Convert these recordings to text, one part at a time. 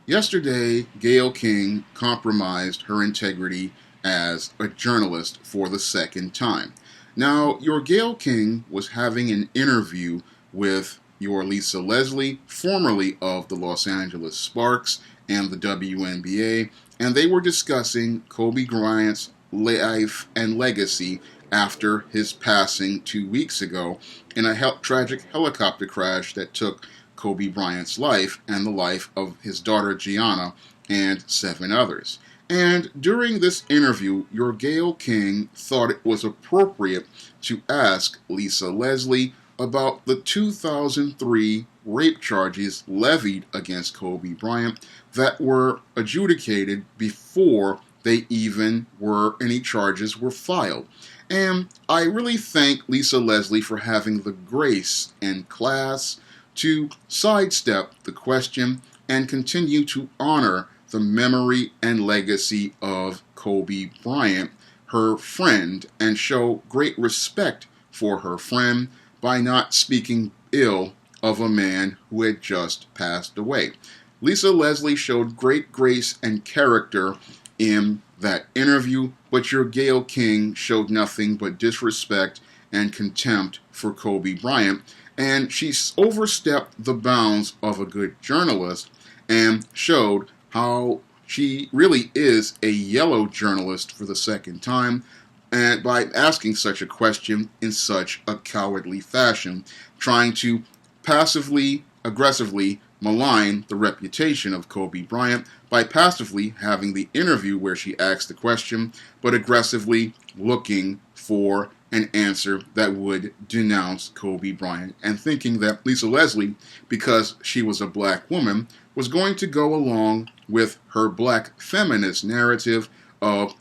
Yesterday, Gayle King compromised her integrity as a journalist for the second time. Now, your Gayle King was having an interview with your Lisa Leslie, formerly of the Los Angeles Sparks and the WNBA, and they were discussing Kobe Bryant's life and legacy after his passing 2 weeks ago in a tragic helicopter crash that took Kobe Bryant's life and the life of his daughter Gianna and 7 others. And during this interview, your Gayle King thought it was appropriate to ask Lisa Leslie about the 2003 rape charges levied against Kobe Bryant that were adjudicated before any charges were filed. And I really thank Lisa Leslie for having the grace and class to sidestep the question and continue to honor the memory and legacy of Kobe Bryant, her friend, and show great respect for her friend by not speaking ill of a man who had just passed away. Lisa Leslie showed great grace and character in that interview, but your Gayle King showed nothing but disrespect and contempt for Kobe Bryant, and she overstepped the bounds of a good journalist and showed how she really is a yellow journalist for the second time, and by asking such a question in such a cowardly fashion, trying to passively, aggressively malign the reputation of Kobe Bryant by passively having the interview where she asked the question, but aggressively looking for an answer that would denounce Kobe Bryant, and thinking that Lisa Leslie, because she was a black woman, was going to go along with her black feminist narrative of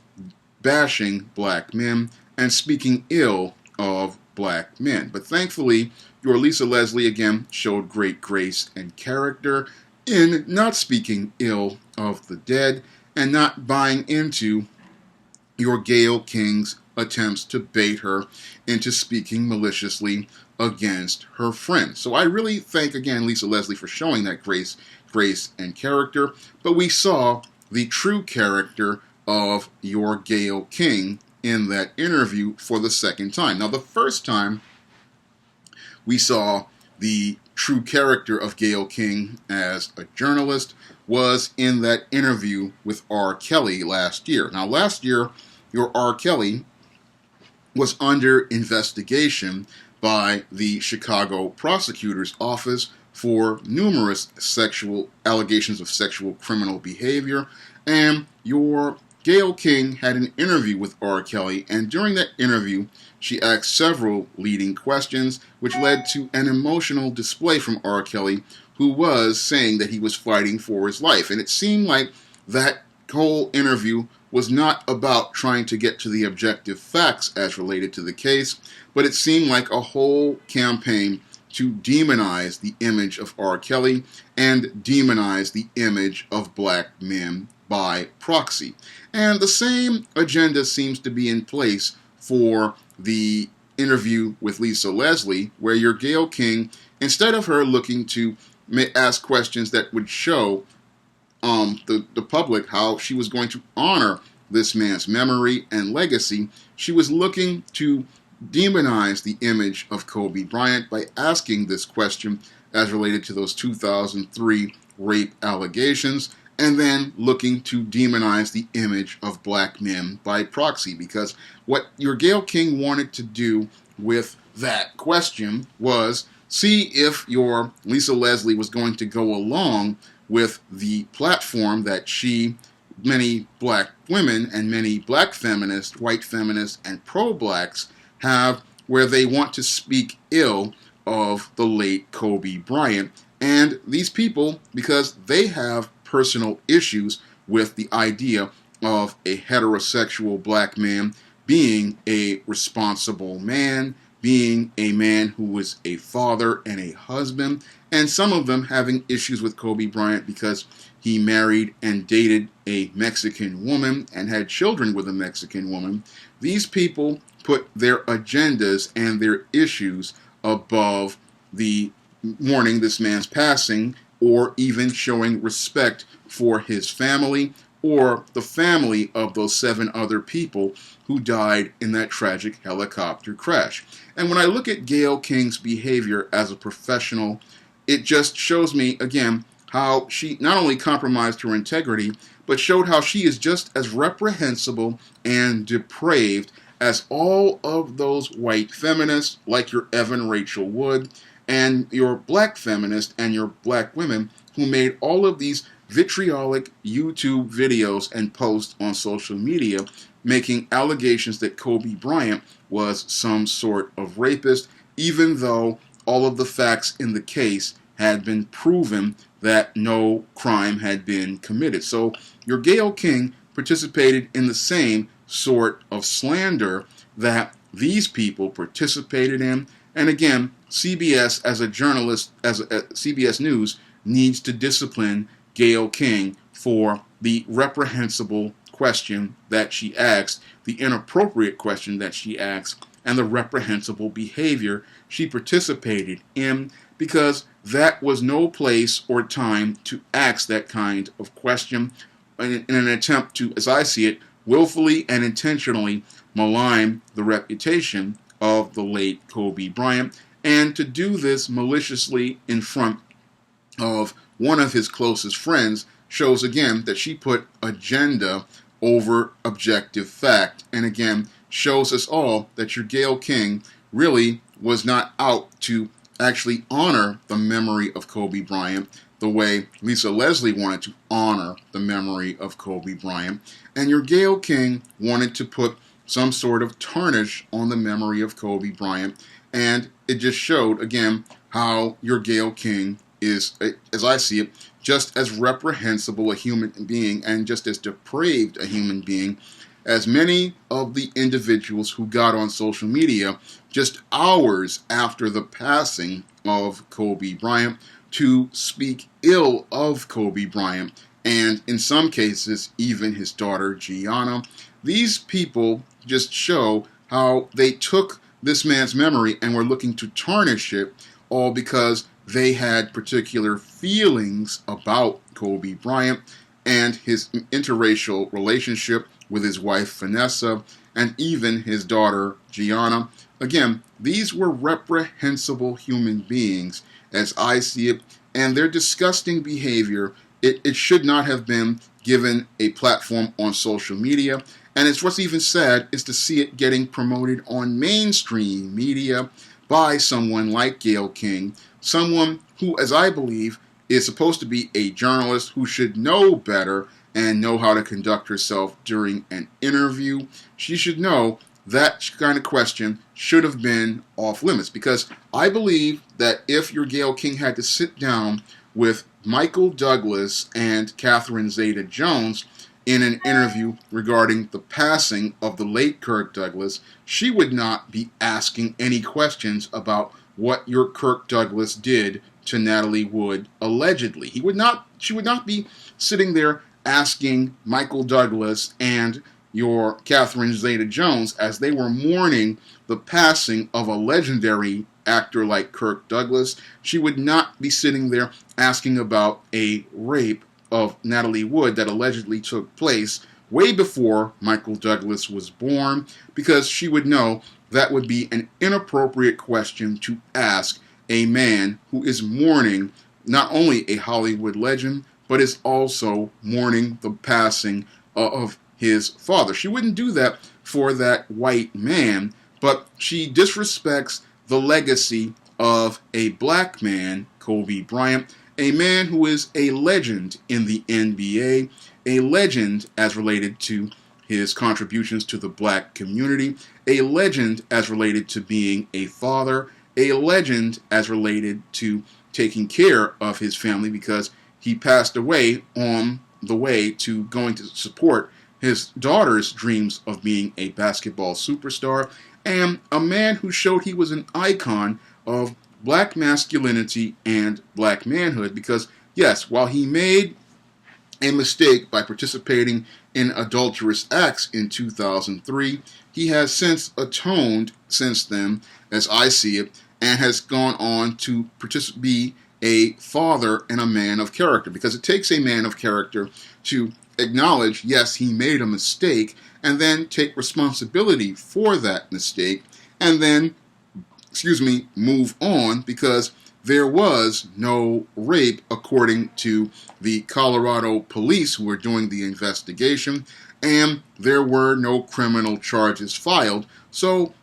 bashing black men and speaking ill of black men. But thankfully, your Lisa Leslie again showed great grace and character in not speaking ill of the dead and not buying into your Gayle King's attempts to bait her into speaking maliciously against her friend. So I really thank again Lisa Leslie for showing that grace and character, but we saw the true character of your Gayle King in that interview for the second time. Now, the first time we saw the true character of Gayle King as a journalist was in that interview with R. Kelly last year. Now, last year, your R. Kelly was under investigation by the Chicago prosecutor's office for numerous sexual allegations of sexual criminal behavior, and your Gayle King had an interview with R. Kelly, and during that interview, she asked several leading questions, which led to an emotional display from R. Kelly, who was saying that he was fighting for his life. And it seemed like that whole interview was not about trying to get to the objective facts as related to the case, but it seemed like a whole campaign to demonize the image of R. Kelly and demonize the image of black men by proxy. And the same agenda seems to be in place for the interview with Lisa Leslie, where your Gayle King, instead of her looking to ask questions that would show the public how she was going to honor this man's memory and legacy, she was looking to demonize the image of Kobe Bryant by asking this question as related to those 2003 rape allegations, and then looking to demonize the image of black men by proxy. Because what your Gayle King wanted to do with that question was see if your Lisa Leslie was going to go along with the platform that many black women and many black feminists, white feminists, and pro-blacks have, where they want to speak ill of the late Kobe Bryant. And these people, because they have personal issues with the idea of a heterosexual black man being a responsible man, being a man who was a father and a husband, and some of them having issues with Kobe Bryant because he married and dated a Mexican woman and had children with a Mexican woman. These people put their agendas and their issues above the mourning this man's passing or even showing respect for his family or the family of those 7 other people who died in that tragic helicopter crash. And when I look at Gayle King's behavior as a professional, it just shows me, again, how she not only compromised her integrity, but showed how she is just as reprehensible and depraved as all of those white feminists, like your Evan Rachel Wood, and your black feminists and your black women who made all of these vitriolic YouTube videos and posts on social media making allegations that Kobe Bryant was some sort of rapist, even though all of the facts in the case had been proven that no crime had been committed. So your Gayle King participated in the same sort of slander that these people participated in. And again, CBS, as a journalist, CBS News, needs to discipline Gayle King for the reprehensible question that she asked, the inappropriate question that she asked, and the reprehensible behavior she participated in, because that was no place or time to ask that kind of question in an attempt to, as I see it, willfully and intentionally malign the reputation of the late Kobe Bryant, and to do this maliciously in front of one of his closest friends shows again that she put agenda over objective fact, and again shows us all that your Gayle King really was not out to actually honor the memory of Kobe Bryant the way Lisa Leslie wanted to honor the memory of Kobe Bryant, and your Gayle King wanted to put some sort of tarnish on the memory of Kobe Bryant, and it just showed again how your Gayle King is, as I see it, just as reprehensible a human being and just as depraved a human being as many of the individuals who got on social media just hours after the passing of Kobe Bryant to speak ill of Kobe Bryant, and in some cases even his daughter Gianna. These people just show how they took this man's memory and were looking to tarnish it, all because they had particular feelings about Kobe Bryant and his interracial relationship with his wife Vanessa and even his daughter Gianna. Again, these were reprehensible human beings as I see it, and their disgusting behavior, it should not have been given a platform on social media. And it's what's even sad is to see it getting promoted on mainstream media by someone like Gayle King, someone who, as I believe, is supposed to be a journalist who should know better and know how to conduct herself during an interview. She should know that kind of question should have been off limits, because I believe that if your Gayle King had to sit down with Michael Douglas and Catherine Zeta-Jones in an interview regarding the passing of the late Kirk Douglas, she would not be asking any questions about what your Kirk Douglas did to Natalie Wood allegedly. She would not be sitting there asking Michael Douglas and your Catherine Zeta-Jones, as they were mourning the passing of a legendary actor like Kirk Douglas. She would not be sitting there asking about a rape of Natalie Wood that allegedly took place way before Michael Douglas was born, because she would know that would be an inappropriate question to ask a man who is mourning not only a Hollywood legend, but is also mourning the passing of his father. She wouldn't do that for that white man, but she disrespects the legacy of a black man, Kobe Bryant, a man who is a legend in the NBA, a legend as related to his contributions to the black community, a legend as related to being a father, a legend as related to taking care of his family, because he passed away on the way to going to support his daughter's dreams of being a basketball superstar, and a man who showed he was an icon of black masculinity and black manhood, because yes, while he made a mistake by participating in adulterous acts in 2003, he has since atoned since then, as I see it, and has gone on to be a father and a man of character, because it takes a man of character to acknowledge, yes, he made a mistake, and then take responsibility for that mistake, and then, move on, because there was no rape according to the Colorado police who were doing the investigation, and there were no criminal charges filed. So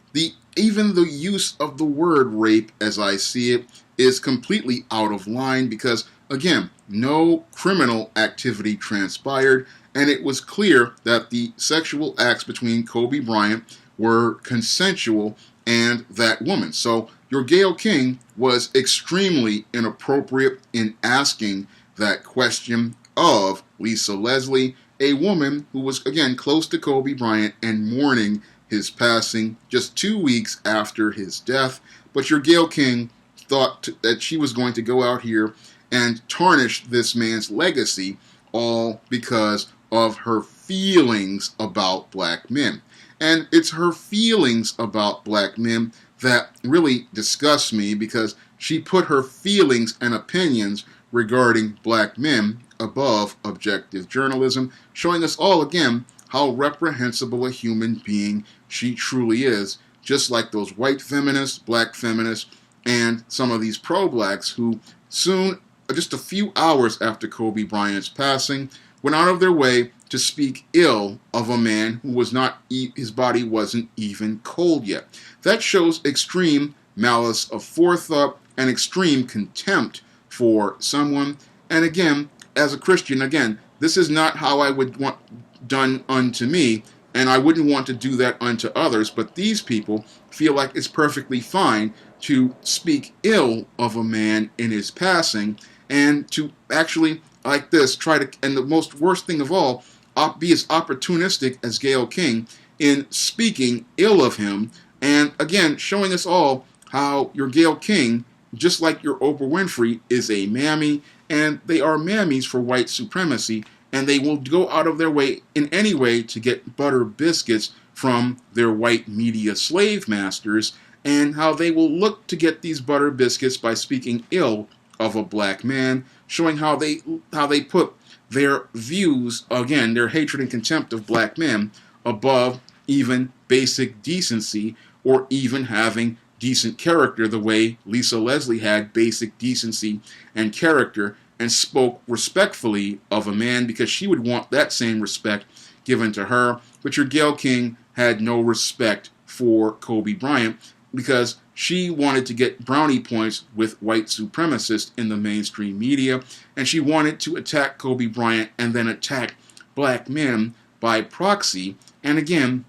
even the use of the word rape, as I see it, is completely out of line, because, again, no criminal activity transpired, and it was clear that the sexual acts between Kobe Bryant were consensual and that woman. So your Gayle King was extremely inappropriate in asking that question of Lisa Leslie, a woman who was, again, close to Kobe Bryant and mourning his passing just 2 weeks after his death. But your Gayle King thought that she was going to go out here and tarnish this man's legacy, all because of her feelings about black men. And it's her feelings about black men that really disgusts me, because she put her feelings and opinions regarding black men above objective journalism, showing us all again how reprehensible a human being she truly is, just like those white feminists, black feminists, and some of these pro-blacks who soon, just a few hours after Kobe Bryant's passing, went out of their way to speak ill of a man who was not, his body wasn't even cold yet. That shows extreme malice of forethought and extreme contempt for someone. And again, as a Christian, again, this is not how I would want done unto me, and I wouldn't want to do that unto others, but these people feel like it's perfectly fine to speak ill of a man in his passing, and to actually, like this, try to, and the most worst thing of all, be as opportunistic as Gayle King in speaking ill of him, and again, showing us all how your Gayle King, just like your Oprah Winfrey, is a mammy, and they are mammies for white supremacy, and they will go out of their way in any way to get butter biscuits from their white media slave masters, and how they will look to get these butter biscuits by speaking ill of a black man, showing how they put their views, again, their hatred and contempt of black men, above even basic decency, or even having decent character, the way Lisa Leslie had basic decency and character, and spoke respectfully of a man, because she would want that same respect given to her. But your Gayle King had no respect for Kobe Bryant, because she wanted to get brownie points with white supremacists in the mainstream media, and she wanted to attack Kobe Bryant and then attack black men by proxy. And again,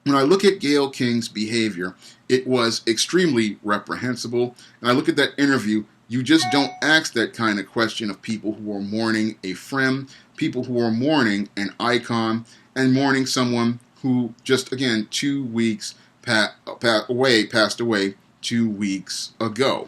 when I look at Gayle King's behavior, it was extremely reprehensible. And I look at that interview, you just don't ask that kind of question of people who are mourning a friend, people who are mourning an icon, and mourning someone who just, again, 2 weeks passed away 2 weeks ago.